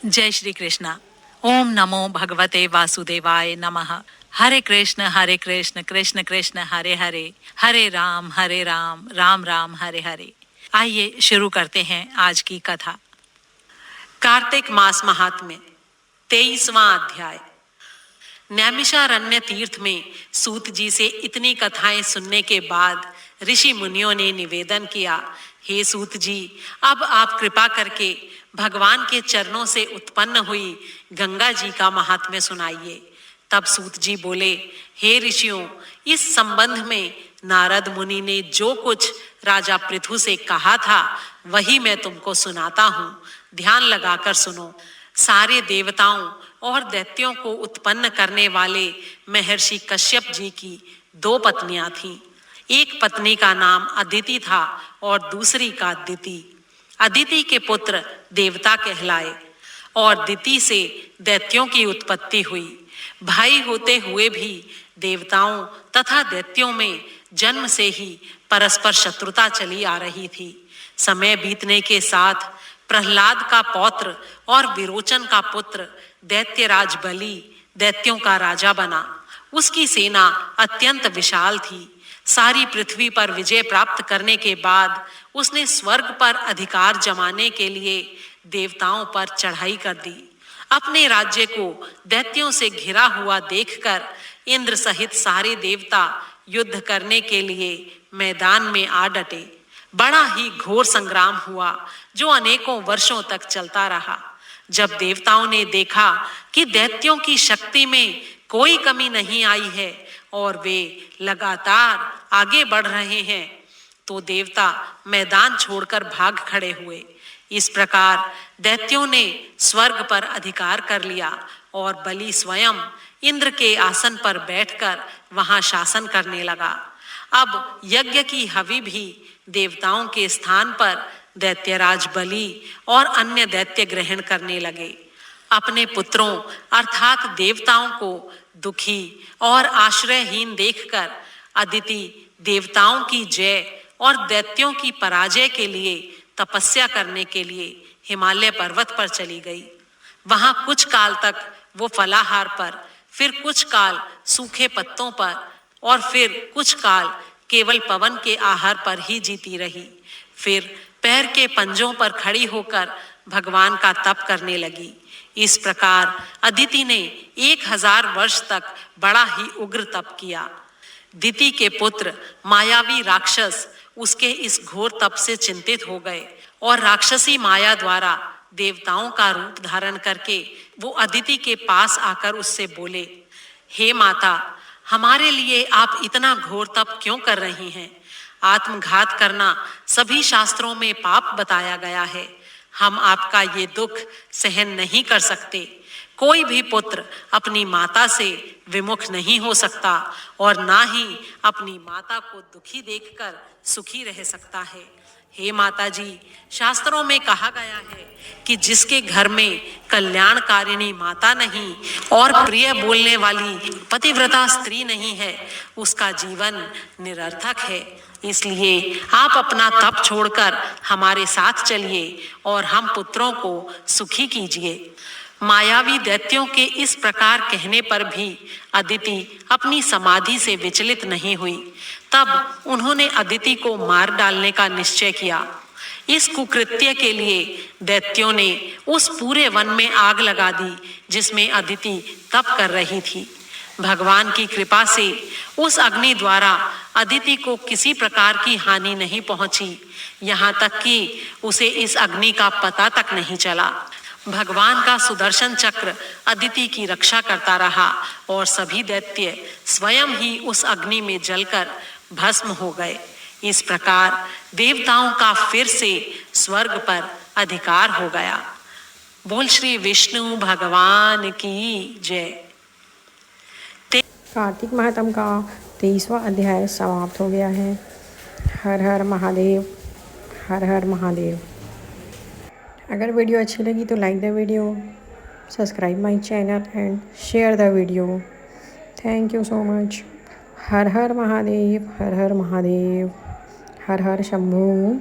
जय श्री कृष्णा। ओम नमो भगवते वासुदेवाय नमः। हरे कृष्ण कृष्ण कृष्ण हरे हरे, हरे राम राम राम हरे हरे। आइए शुरू करते हैं आज की कथा। कार्तिक मास महात्म्य 23वां अध्याय। नैमिषारण्य तीर्थ में सूत जी से इतनी कथाएं सुनने के बाद ऋषि मुनियों ने निवेदन किया, हे सूत जी, अब आप कृपा करके भगवान के चरणों से उत्पन्न हुई गंगा जी का महात्म्य सुनाइए। तब सूत जी बोले, हे ऋषियों, इस संबंध में नारद मुनि ने जो कुछ राजा पृथु से कहा था वही मैं तुमको सुनाता हूँ। ध्यान लगाकर सुनो। सारे देवताओं और दैत्यों को उत्पन्न करने वाले महर्षि कश्यप जी की 2 पत्नियां थीं। एक पत्नी का नाम अदिति था और दूसरी का दिति। अदिति के पुत्र देवता कहलाए और दिति से दैत्यों की उत्पत्ति हुई। भाई होते हुए भी देवताओं तथा दैत्यों में जन्म से ही परस्पर शत्रुता चली आ रही थी। समय बीतने के साथ प्रहलाद का पौत्र और विरोचन का पुत्र दैत्यराज बलि दैत्यों का राजा बना। उसकी सेना अत्यंत विशाल थी। सारी पृथ्वी पर विजय प्राप्त करने के बाद उसने स्वर्ग पर अधिकार जमाने के लिए देवताओं पर चढ़ाई कर दी। अपने राज्य को दैत्यों से घिरा हुआ देखकर इंद्र सहित सारे देवता युद्ध करने के लिए मैदान में आ डटे। बड़ा ही घोर संग्राम हुआ जो अनेकों वर्षों तक चलता रहा। जब देवताओं ने देखा कि दैत्यों की शक्ति में कोई कमी नहीं आई है और वे लगातार आगे बढ़ रहे हैं, तो देवता मैदान छोड़कर भाग खड़े हुए। इस प्रकार दैत्यों ने स्वर्ग पर अधिकार कर लिया और बलि स्वयं इंद्र के आसन पर बैठकर वहां शासन करने लगा। अब यज्ञ की हवि भी देवताओं के स्थान पर दैत्यराज बलि और अन्य दैत्य ग्रहण करने लगे। अपने पुत्रों अर्थात देवताओं को दुखी और आश्रयहीन देखकर अदिति देवताओं की जय और दैत्यों की पराजय के लिए तपस्या करने के लिए हिमालय पर्वत पर चली गई। वहां कुछ काल तक वो फलाहार पर, फिर कुछ काल सूखे पत्तों पर और फिर कुछ काल केवल पवन के आहार पर ही जीती रही। फिर पैर के पंजों पर खड़ी होकर भगवान का तप करने लगी। इस प्रकार अदिति ने 1000 वर्ष तक बड़ा ही उग्र तप किया। दिति के पुत्र मायावी राक्षस उसके इस घोर तप से चिंतित हो गए और राक्षसी माया द्वारा देवताओं का रूप धारण करके वो अदिति के पास आकर उससे बोले, हे माता, हमारे लिए आप इतना घोर तप क्यों कर रही हैं? आत्मघात करना सभी शास्त्रों में पाप बताया गया है। हम आपका ये दुख सहन नहीं कर सकते। कोई भी पुत्र अपनी माता से विमुख नहीं हो सकता और ना ही अपनी माता को दुखी देखकर सुखी रह सकता है। हे माता जी, शास्त्रों में कहा गया है कि जिसके घर में कल्याणकारिणी माता नहीं और प्रिय बोलने वाली पतिव्रता स्त्री नहीं है, उसका जीवन निरर्थक है। इसलिए आप अपना तप छोड़कर हमारे साथ चलिए और हम पुत्रों को सुखी कीजिए। मायावी दैत्यों के इस प्रकार कहने पर भी अदिति अपनी समाधि से विचलित नहीं हुई। तब उन्होंने अदिति को मार डालने का निश्चय किया। इस कुकृत्य के लिए दैत्यों ने उस पूरे वन में आग लगा दी जिसमें अदिति तप कर रही थी। भगवान की कृपा से उस अग्नि द्वारा अदिति को किसी प्रकार की हानि नहीं पहुंची, यहाँ तक कि उसे इस अग्नि का पता तक नहीं चला। भगवान का सुदर्शन चक्र अदिति की रक्षा करता रहा और सभी दैत्य स्वयं ही उस अग्नि में जलकर भस्म हो गए। इस प्रकार देवताओं का फिर से स्वर्ग पर अधिकार हो गया। बोल श्री विष्णु भगवान की जय। कार्तिक महात्म का 23वां अध्याय समाप्त हो गया है। हर हर महादेव, हर हर महादेव। अगर वीडियो अच्छी लगी तो like the video, subscribe my channel and share the video. Thank you so much. Her her Mahadev, her her Mahadev, her her Shambhu.